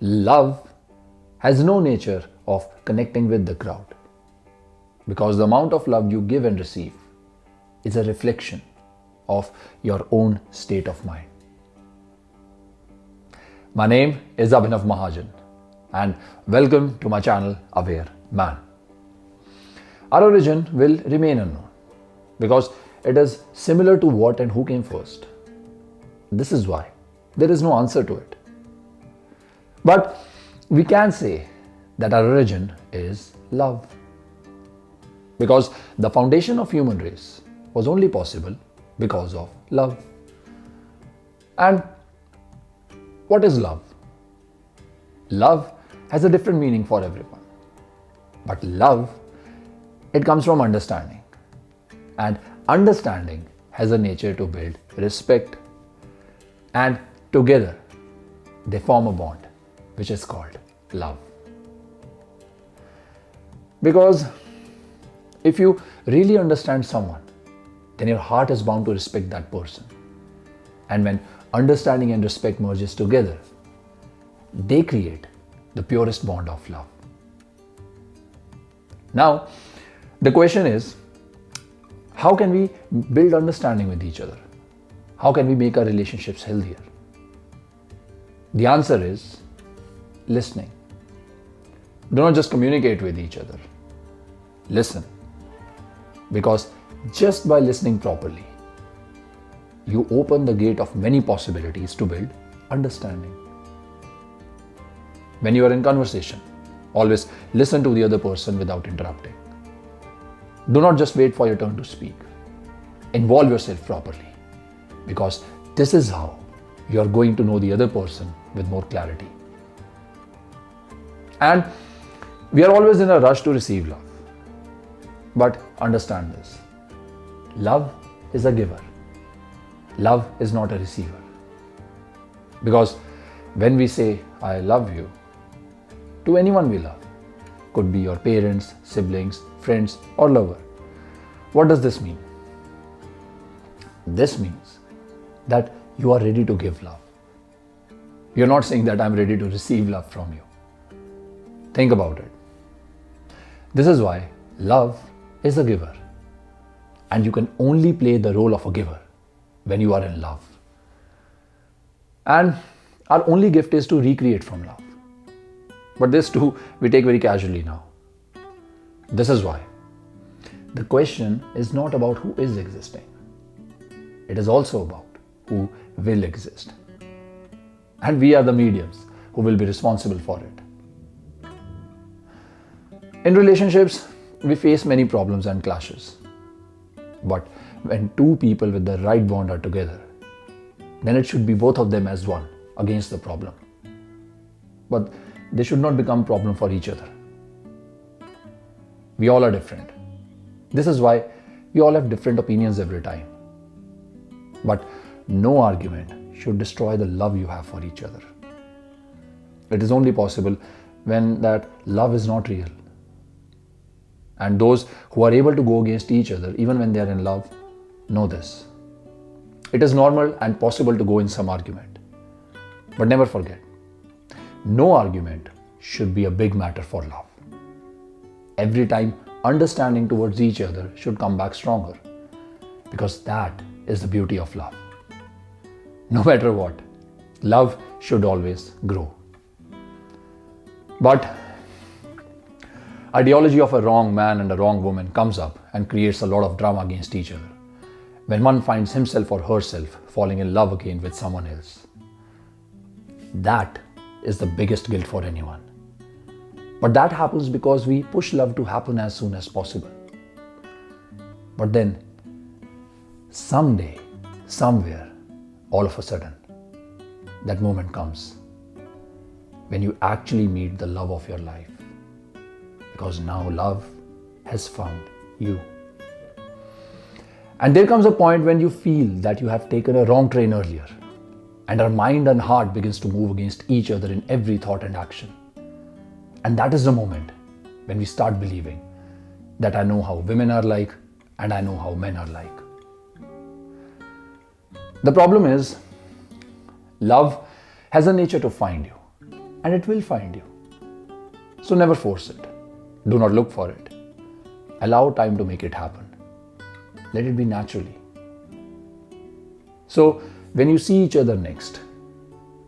Love has no nature of connecting with the crowd, because the amount of love you give and receive is a reflection of your own state of mind. My name is Abhinav MAHAJAN and welcome to my channel Aware Man. Our origin will remain unknown because it is similar to what and who came first. This is why there is no answer to it. But we can say that our origin is love, because the foundation of human race was only possible because of love. And what is love? Love has a different meaning for everyone. But love, it comes from understanding. And understanding has a nature to build respect. And together, they form a bond, which is called love. Because if you really understand someone, then your heart is bound to respect that person. And when understanding and respect merges together, they create the purest bond of love. Now, the question is, how can we build understanding with each other? How can we make our relationships healthier? The answer is listening. Do not just communicate with each other. Listen. Because just by listening properly, you open the gate of many possibilities to build understanding. When you are in conversation, always listen to the other person without interrupting. Do not just wait for your turn to speak. Involve yourself properly, because this is how you are going to know the other person with more clarity. And we are always in a rush to receive love. But understand this. Love is a giver. Love is not a receiver. Because when we say, I love you, to anyone we love, could be your parents, siblings, friends, or lover. What does this mean? This means that you are ready to give love. You're not saying that I'm ready to receive love from you. Think about it. This is why love is a giver. And you can only play the role of a giver when you are in love. And our only gift is to recreate from love. But this too, we take very casually now. This is why the question is not about who is existing. It is also about who will exist. And we are the mediums who will be responsible for it. In relationships, we face many problems and clashes. But when two people with the right bond are together, then it should be both of them as one against the problem. But they should not become a problem for each other. We all are different. This is why we all have different opinions every time. But no argument should destroy the love you have for each other. It is only possible when that love is not real. And those who are able to go against each other, even when they are in love, know this. It is normal and possible to go in some argument. But never forget, no argument should be a big matter for love. Every time, understanding towards each other should come back stronger. Because that is the beauty of love. No matter what, love should always grow. But ideology of a wrong man and a wrong woman comes up and creates a lot of drama against each other when one finds himself or herself falling in love again with someone else. That is the biggest guilt for anyone. But that happens because we push love to happen as soon as possible. But then, someday, somewhere, all of a sudden, that moment comes when you actually meet the love of your life. Because now love has found you. And there comes a point when you feel that you have taken a wrong train earlier, and our mind and heart begins to move against each other in every thought and action. And that is the moment when we start believing that I know how women are like and I know how men are like. The problem is, love has a nature to find you, and it will find you. So never force it. Do not look for it. Allow time to make it happen. Let it be naturally. So when you see each other next,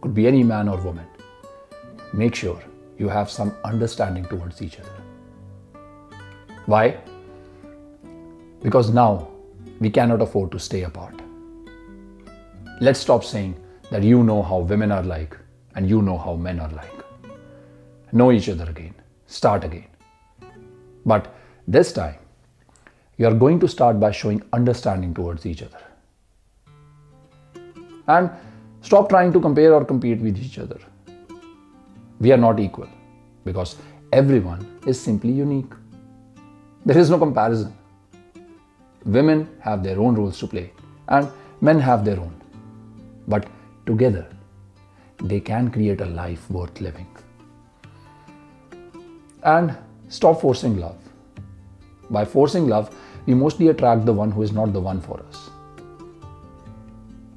could be any man or woman, make sure you have some understanding towards each other. Why? Because now we cannot afford to stay apart. Let's stop saying that you know how women are like and you know how men are like. Know each other again. Start again. But this time, you are going to start by showing understanding towards each other. And stop trying to compare or compete with each other. We are not equal because everyone is simply unique. There is no comparison. Women have their own roles to play and men have their own. But together, they can create a life worth living. And stop forcing love. By forcing love, we mostly attract the one who is not the one for us.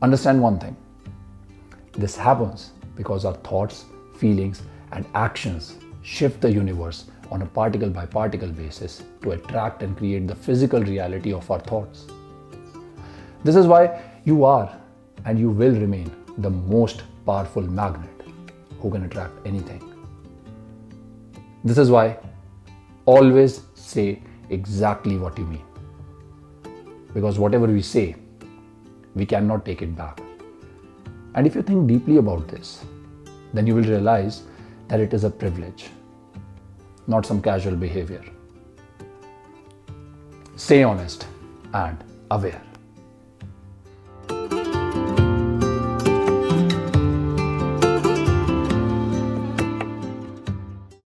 Understand one thing. This happens because our thoughts, feelings, and actions shift the universe on a particle by particle basis to attract and create the physical reality of our thoughts. This is why you are and you will remain the most powerful magnet who can attract anything. This is why always say exactly what you mean. Because whatever we say, we cannot take it back. And if you think deeply about this, then you will realize that it is a privilege, not some casual behavior. Stay honest and aware.